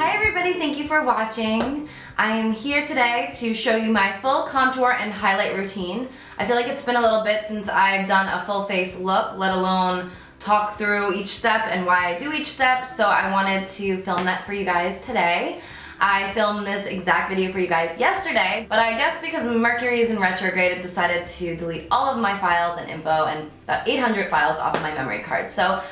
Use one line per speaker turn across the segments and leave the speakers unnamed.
Hi everybody, thank you for watching. I am here today to show you my full contour and highlight routine. I feel like it's been a little bit since I've done a full face look, let alone talk through each step and why I do each step, so I wanted to film that for you guys today. I filmed this exact video for you guys yesterday, but I guess because Mercury is in retrograde, it decided to delete all of my files and info and about 800 files off of my memory card. So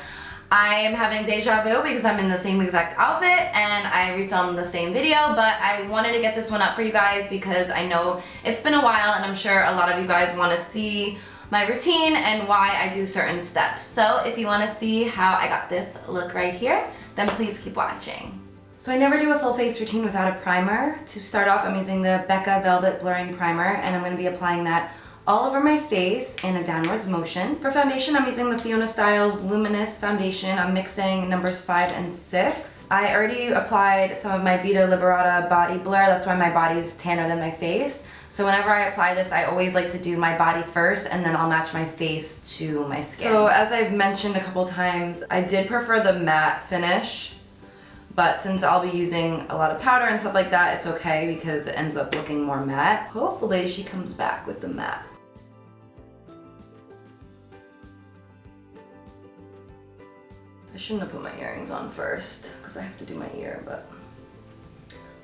I am having deja vu because I'm in the same exact outfit and I refilmed the same video, but I wanted to get this one up for you guys because I know it's been a while and I'm sure a lot of you guys want to see my routine and why I do certain steps. So if you want to see how I got this look right here, then please keep watching. So I never do a full face routine without a primer. To start off, I'm using the Becca Velvet Blurring Primer and I'm going to be applying that all over my face in a downwards motion. For foundation, I'm using the Fiona Styles Luminous Foundation. I'm mixing numbers 5 and 6. I already applied some of my Vita Liberata Body Blur. That's why my body is tanner than my face. So whenever I apply this, I always like to do my body first and then I'll match my face to my skin. So as I've mentioned a couple times, I did prefer the matte finish. But since I'll be using a lot of powder and stuff like that, it's okay because it ends up looking more matte. Hopefully she comes back with the matte. I shouldn't have put my earrings on first because I have to do my ear, but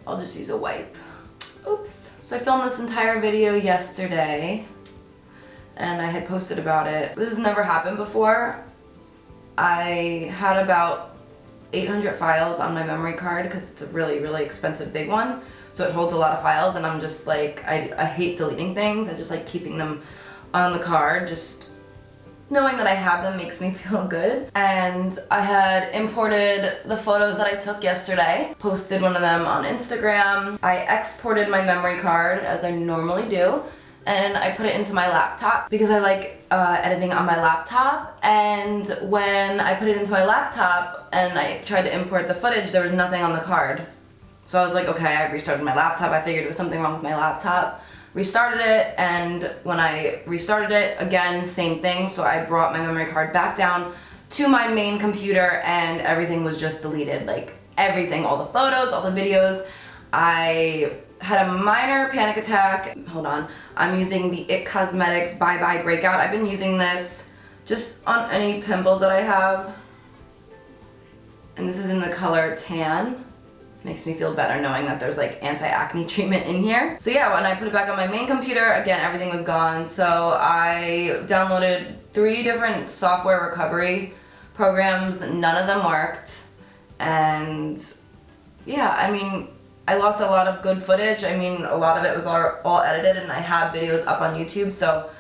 I'll just use a wipe. Oops. So I filmed this entire video yesterday and I had posted about it. This has never happened before. I had about 800 files on my memory card because it's a really, really expensive big one. So it holds a lot of files and I'm just like, I hate deleting things. I just like keeping them on the card. Just knowing that I have them makes me feel good. And I had imported the photos that I took yesterday, posted one of them on Instagram. I exported my memory card as I normally do, and I put it into my laptop because I like editing on my laptop. And when I put it into my laptop and I tried to import the footage, there was nothing on the card. So I was like, okay, I restarted my laptop. I figured it was something wrong with my laptop. Restarted it, and when I restarted it, again, same thing. So I brought my memory card back down to my main computer and everything was just deleted. Like everything, all the photos, all the videos. I had a minor panic attack. Hold on. I'm using the IT Cosmetics Bye Bye Breakout. I've been using this just on any pimples that I have. And this is in the color Tan. Makes me feel better knowing that there's like anti-acne treatment in here. So yeah, when I put it back on my main computer, again, everything was gone. So I downloaded 3 different software recovery programs. None of them worked. And yeah, I mean, I lost a lot of good footage. I mean, a lot of it was all edited and I have videos up on YouTube. So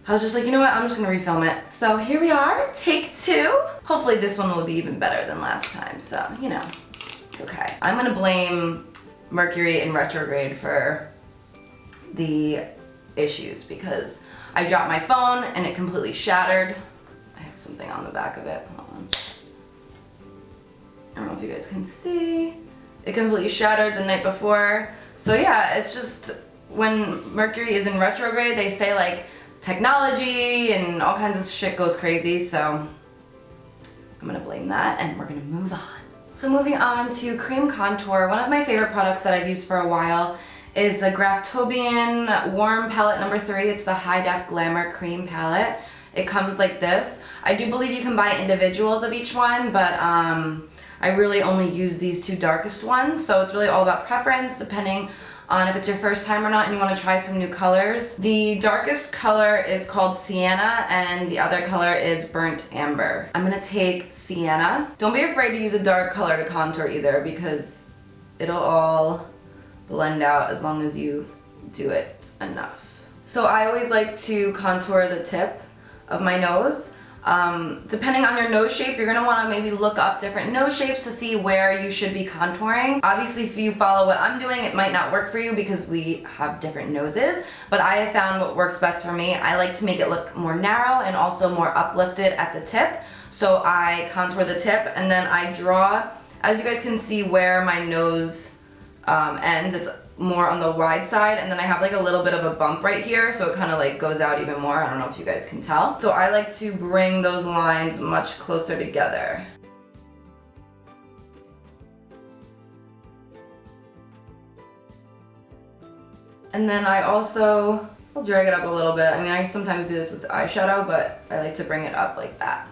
I was just like, you know what, I'm just gonna refilm it. So here we are, take 2. Hopefully this one will be even better than last time. So, you know. It's okay. I'm gonna blame Mercury in retrograde for the issues because I dropped my phone and it completely shattered. I have something on the back of it. Hold on. I don't know if you guys can see. It completely shattered the night before. So yeah, it's just when Mercury is in retrograde, they say like technology and all kinds of shit goes crazy. So I'm gonna blame that and we're gonna move on. So moving on to cream contour, one of my favorite products that I've used for a while is the Graftobian Warm Palette number 3. It's the High Def Glamour Cream Palette. It comes like this. I do believe you can buy individuals of each one, but I really only use these 2 darkest ones. So it's really all about preference depending on if it's your first time or not and you want to try some new colors. The darkest color is called Sienna and the other color is Burnt Amber. I'm gonna take Sienna. Don't be afraid to use a dark color to contour either because it'll all blend out as long as you do it enough. So I always like to contour the tip of my nose. Depending on your nose shape, you're gonna wanna maybe look up different nose shapes to see where you should be contouring. Obviously, if you follow what I'm doing, it might not work for you because we have different noses, but I have found what works best for me. I like to make it look more narrow and also more uplifted at the tip. So I contour the tip and then I draw, as you guys can see where my nose ends, it's more on the wide side, and then I have like a little bit of a bump right here, so it kind of like goes out even more. I don't know if you guys can tell. So I like to bring those lines much closer together. And then I also, I'll drag it up a little bit. I mean, I sometimes do this with eyeshadow, but I like to bring it up like that.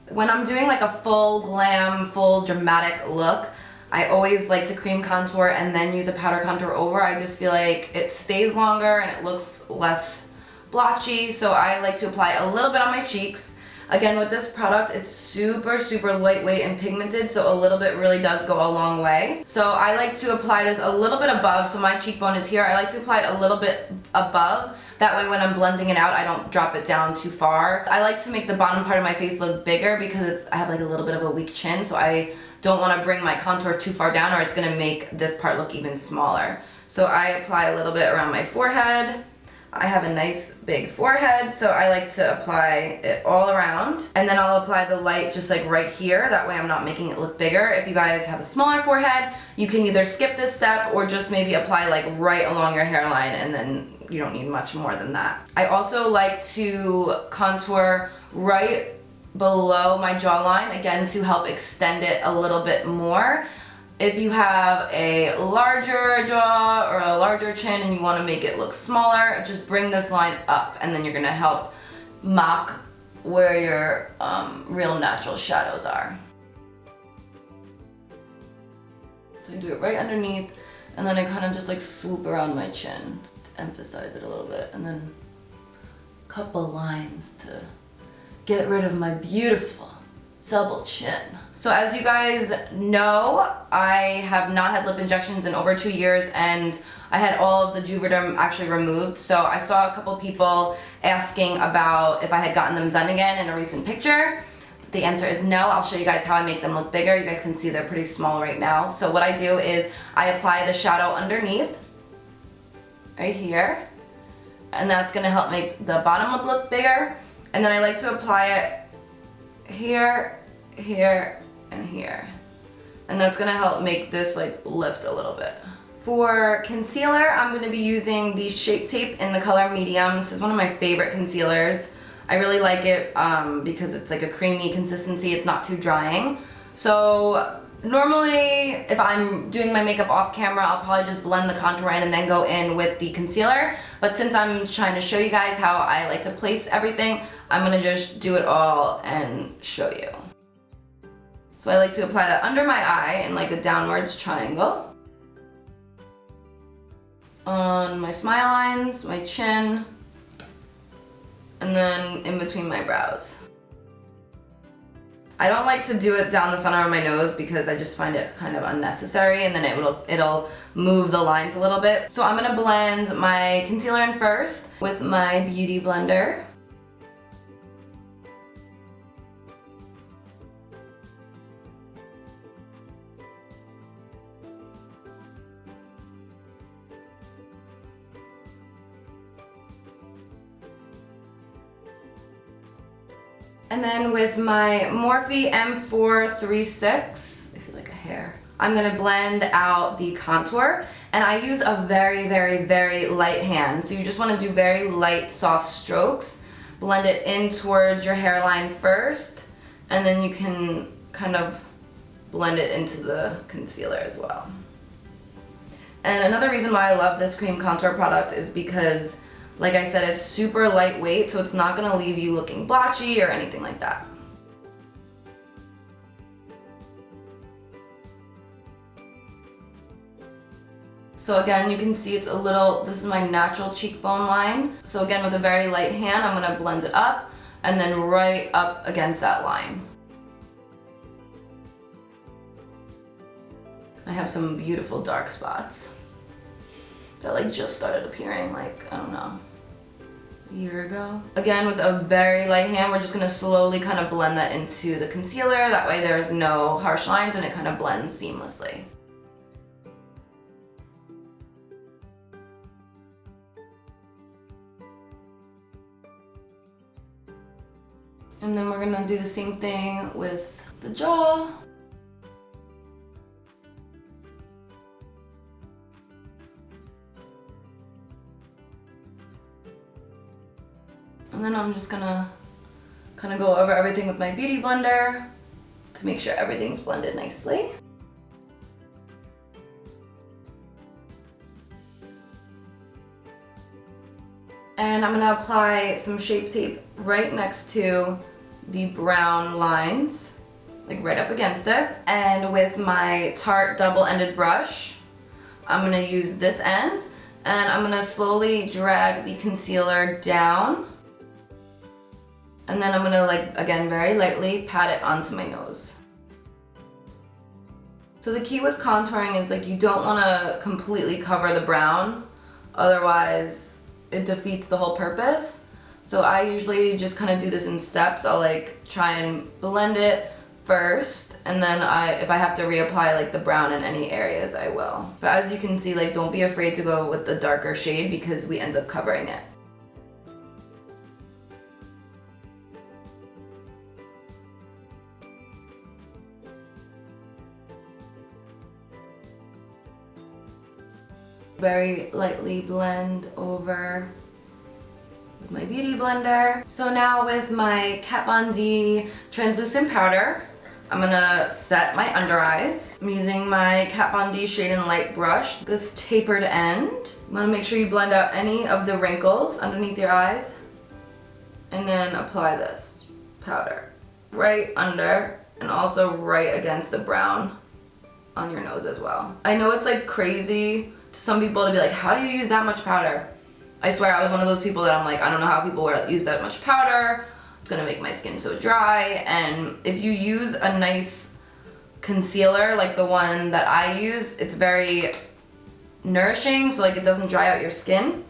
When I'm doing like a full glam, full dramatic look, I always like to cream contour and then use a powder contour over. I just feel like it stays longer and it looks less blotchy. So I like to apply a little bit on my cheeks. Again, with this product, it's super, super lightweight and pigmented, so a little bit really does go a long way. So I like to apply this a little bit above, so my cheekbone is here. I like to apply it a little bit above. That way when I'm blending it out, I don't drop it down too far. I like to make the bottom part of my face look bigger because I have like a little bit of a weak chin, so I don't want to bring my contour too far down or it's going to make this part look even smaller. So I apply a little bit around my forehead. I have a nice big forehead, so I like to apply it all around. And then I'll apply the light just like right here. That way I'm not making it look bigger. If you guys have a smaller forehead, you can either skip this step or just maybe apply like right along your hairline, and then you don't need much more than that. I also like to contour right below my jawline, again, to help extend it a little bit more. If you have a larger jaw or a larger chin and you want to make it look smaller, just bring this line up, and then you're going to help mock where your real natural shadows are. So I do it right underneath, and then I kind of just like swoop around my chin to emphasize it a little bit, and then a couple lines to get rid of my beautiful double chin. So as you guys know, I have not had lip injections in over 2 years, and I had all of the Juvederm actually removed. So I saw a couple people asking about if I had gotten them done again in a recent picture. The answer is no. I'll show you guys how I make them look bigger. You guys can see they're pretty small right now. So what I do is I apply the shadow underneath, right here, and that's gonna help make the bottom lip look bigger. And then I like to apply it here, here, and here. And that's gonna help make this like lift a little bit. For concealer, I'm gonna be using the Shape Tape in the color medium. This is one of my favorite concealers. I really like it because it's like a creamy consistency. It's not too drying. So normally, if I'm doing my makeup off camera, I'll probably just blend the contour in and then go in with the concealer. But since I'm trying to show you guys how I like to place everything, I'm gonna just do it all and show you. So I like to apply that under my eye in like a downwards triangle. On my smile lines, my chin, and then in between my brows. I don't like to do it down the center of my nose because I just find it kind of unnecessary, and then it'll move the lines a little bit. So I'm gonna blend my concealer in first with my beauty blender. And then with my Morphe M436, I feel like a hair, I'm gonna blend out the contour, and I use a very, very, very light hand. So you just wanna do very light, soft strokes. Blend it in towards your hairline first, and then you can kind of blend it into the concealer as well. And another reason why I love this cream contour product is because, like I said, it's super lightweight, so it's not gonna leave you looking blotchy or anything like that. So again, you can see it's a little, this is my natural cheekbone line. So again, with a very light hand, I'm gonna blend it up and then right up against that line. I have some beautiful dark spots that like just started appearing, like, I don't know, a year ago. Again, with a very light hand, we're just gonna slowly kind of blend that into the concealer. That way there's no harsh lines and it kind of blends seamlessly. And then we're gonna do the same thing with the jaw. And then I'm just gonna kind of go over everything with my beauty blender to make sure everything's blended nicely. And I'm gonna apply some Shape Tape right next to the brown lines, like right up against it. And with my Tarte double-ended brush, I'm gonna use this end, and I'm gonna slowly drag the concealer down. And then I'm gonna, like, again, very lightly pat it onto my nose. So the key with contouring is, like, you don't wanna completely cover the brown, otherwise it defeats the whole purpose. So I usually just kind of do this in steps. I'll, like, try and blend it first, and then if I have to reapply, like, the brown in any areas, I will. But as you can see, like, don't be afraid to go with the darker shade because we end up covering it. Very lightly blend over with my beauty blender. So now with my Kat Von D translucent powder, I'm gonna set my under eyes. I'm using my Kat Von D Shade and Light brush, this tapered end. I'm gonna make sure you blend out any of the wrinkles underneath your eyes, and then apply this powder right under and also right against the brown on your nose as well. I know it's like crazy to some people to be like, how do you use that much powder? I swear I was one of those people that I'm like, I don't know how people use that much powder. It's gonna make my skin so dry. And if you use a nice concealer like the one that I use, it's very nourishing, so like it doesn't dry out your skin,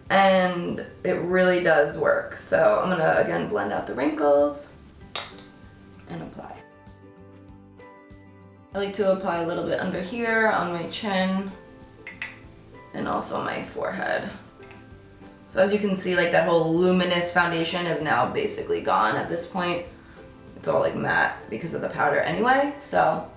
and it really does work. So I'm gonna again blend out the wrinkles and apply. I like to apply a little bit under here on my chin and also my forehead. So as you can see, like that whole luminous foundation is now basically gone at this point. It's all like matte because of the powder anyway, so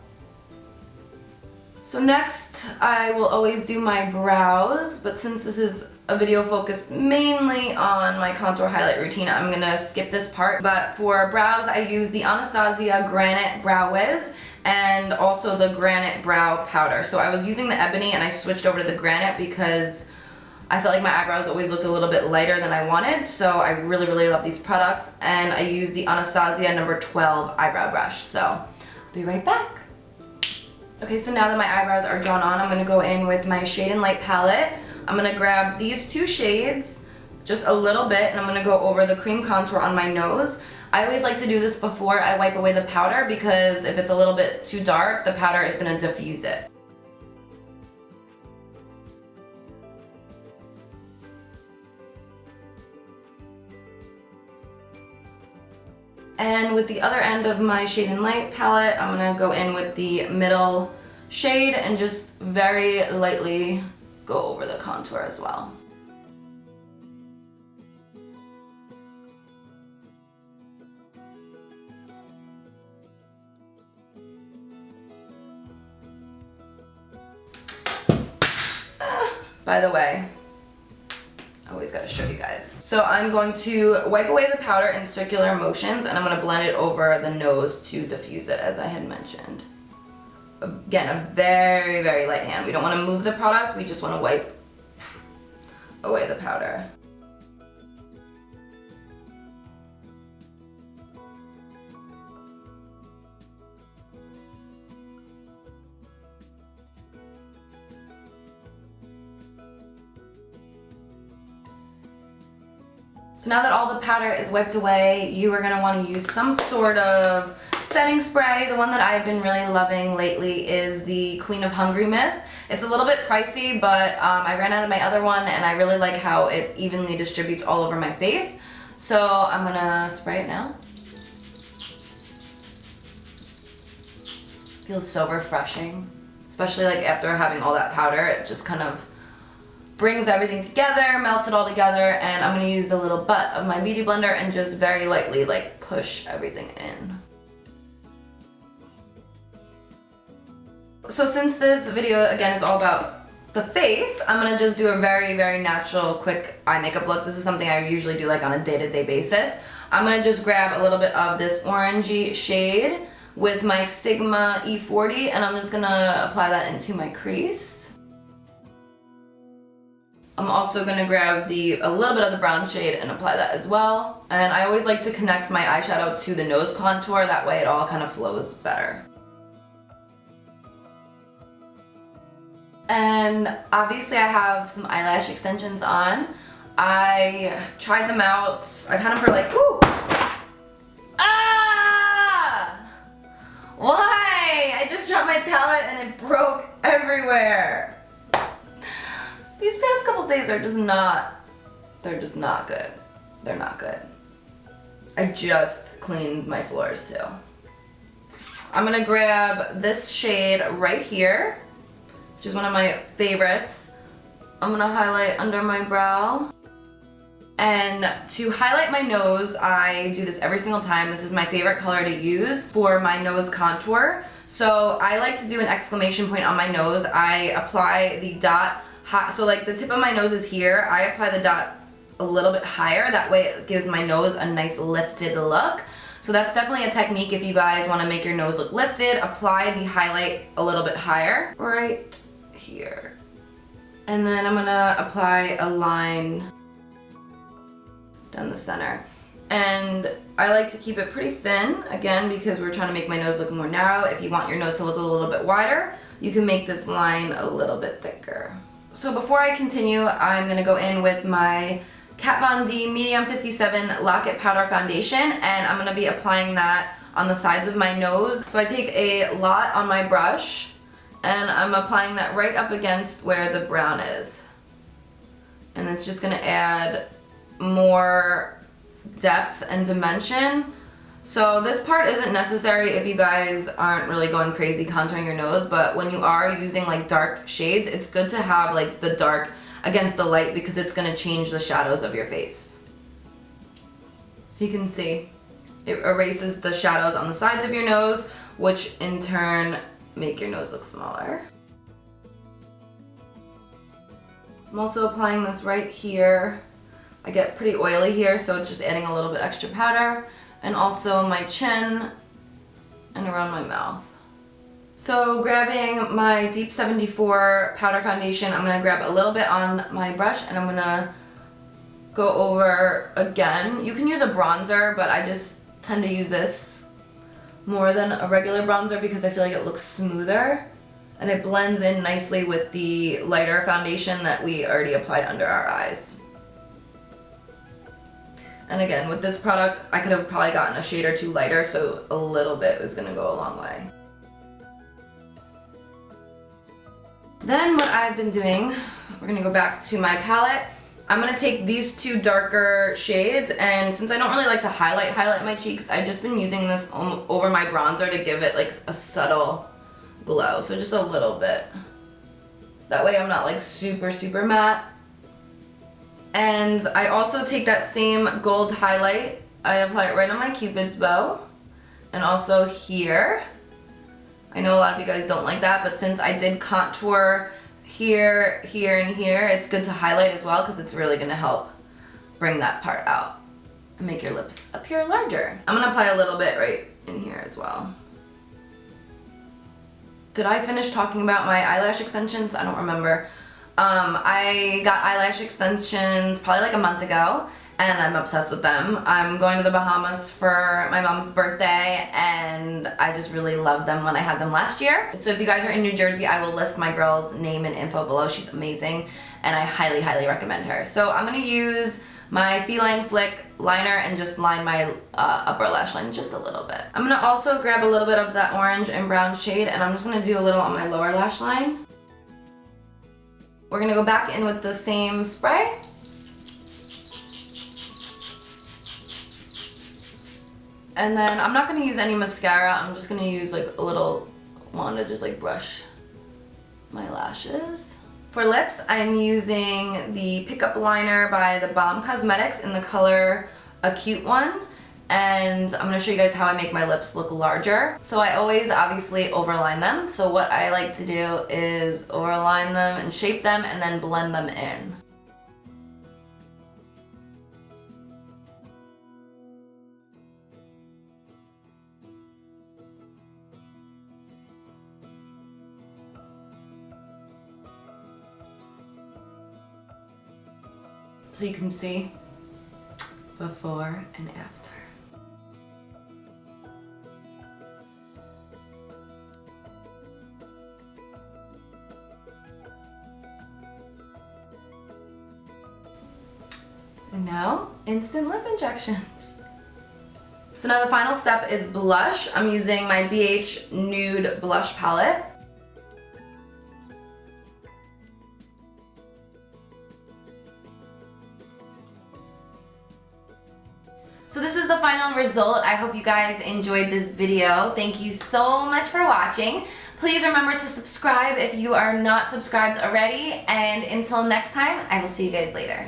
next I will always do my brows, but since this is a video focused mainly on my contour highlight routine, I'm gonna skip this part. But for brows, I use the Anastasia Granite Brow Wiz and also the Granite Brow Powder. So I was using the Ebony and I switched over to the Granite because I felt like my eyebrows always looked a little bit lighter than I wanted, so I really, really love these products. And I use the Anastasia number 12 eyebrow brush, so I'll be right back. Okay, so now that my eyebrows are drawn on, I'm gonna go in with my Shade and Light palette. I'm gonna grab these two shades, just a little bit, and I'm gonna go over the cream contour on my nose. I always like to do this before I wipe away the powder because if it's a little bit too dark, the powder is gonna diffuse it. And with the other end of my Shade and Light palette, I'm gonna go in with the middle shade and just very lightly go over the contour as well. By the way, I always gotta show you guys. So I'm going to wipe away the powder in circular motions and I'm gonna blend it over the nose to diffuse it, as I had mentioned. Again, a very, very light hand. We don't wanna move the product, we just wanna wipe away the powder. So now that all the powder is wiped away, you are going to want to use some sort of setting spray. The one that I've been really loving lately is the Queen of Hungry Mist. It's a little bit pricey, but I ran out of my other one and I really like how it evenly distributes all over my face. So I'm going to spray it now. Feels so refreshing, especially like after having all that powder. It just kind of brings everything together, melts it all together, and I'm gonna use the little butt of my beauty blender and just very lightly like push everything in. So since this video again is all about the face, I'm gonna just do a very, very natural, quick eye makeup look. This is something I usually do like on a day-to-day basis. I'm gonna just grab a little bit of this orangey shade with my Sigma E40 and I'm just gonna apply that into my crease. I'm also gonna grab a little bit of the brown shade and apply that as well. And I always like to connect my eyeshadow to the nose contour, that way it all kind of flows better. And obviously I have some eyelash extensions on. I tried them out. I've had them for like, ooh! Ah! Why? I just dropped my palette and it broke everywhere. These past couple days are just not, they're just not good. They're not good. I just cleaned my floors too. I'm gonna grab this shade right here, which is one of my favorites. I'm gonna highlight under my brow. And to highlight my nose, I do this every single time. This is my favorite color to use for my nose contour. So I like to do an exclamation point on my nose. I apply the dot, so like the tip of my nose is here. I apply the dot a little bit higher. That way it gives my nose a nice lifted look. So that's definitely a technique if you guys want to make your nose look lifted. Apply the highlight a little bit higher, right here. And then I'm gonna apply a line down the center. And I like to keep it pretty thin, again, because we're trying to make my nose look more narrow. If you want your nose to look a little bit wider, you can make this line a little bit thicker. So before I continue, I'm gonna go in with my Kat Von D Medium 57 Lock-It Powder Foundation, and I'm gonna be applying that on the sides of my nose. So I take a lot on my brush, and I'm applying that right up against where the brown is. And it's just gonna add more depth and dimension. So this part isn't necessary if you guys aren't really going crazy contouring your nose, but when you are using like dark shades, it's good to have like the dark against the light because it's gonna change the shadows of your face. So you can see, it erases the shadows on the sides of your nose, which in turn make your nose look smaller. I'm also applying this right here. I get pretty oily here, so it's just adding a little bit extra powder, and also my chin and around my mouth. So grabbing my Deep 74 powder foundation, I'm gonna grab a little bit on my brush and I'm gonna go over again. You can use a bronzer, but I just tend to use this more than a regular bronzer because I feel like it looks smoother and it blends in nicely with the lighter foundation that we already applied under our eyes. And again, with this product, I could have probably gotten a shade or two lighter, so a little bit is gonna go a long way. Then what I've been doing, we're gonna go back to my palette. I'm gonna take these two darker shades, and since I don't really like to highlight my cheeks, I've just been using this over my bronzer to give it like a subtle glow, so just a little bit. That way I'm not like super matte. And I also take that same gold highlight, I apply it right on my Cupid's bow, and also here. I know a lot of you guys don't like that, but since I did contour here, here, and here, it's good to highlight as well because it's really gonna help bring that part out and make your lips appear larger. I'm gonna apply a little bit right in here as well. Did I finish talking about my eyelash extensions? I don't remember. I got eyelash extensions probably like a month ago, and I'm obsessed with them. I'm going to the Bahamas for my mom's birthday, and I just really loved them when I had them last year. So if you guys are in New Jersey, I will list my girl's name and info below. She's amazing, and I highly recommend her. So I'm gonna use my Feline Flick liner and just line my upper lash line just a little bit. I'm gonna also grab a little bit of that orange and brown shade, and I'm just gonna do a little on my lower lash line. We're gonna go back in with the same spray. And then I'm not gonna use any mascara. I'm just gonna use like a little wand to just like brush my lashes. For lips, I'm using the Pickup Liner by the Balm Cosmetics in the color Acute One. And I'm gonna show you guys how I make my lips look larger. So I always obviously overline them. So what I like to do is overline them and shape them and then blend them in. so you can see before and after. And now, instant lip injections. So now the final step is blush. I'm using my BH Nude Blush Palette. So this is the final result. I hope you guys enjoyed this video. Thank you so much for watching. Please remember to subscribe if you are not subscribed already. And until next time, I will see you guys later.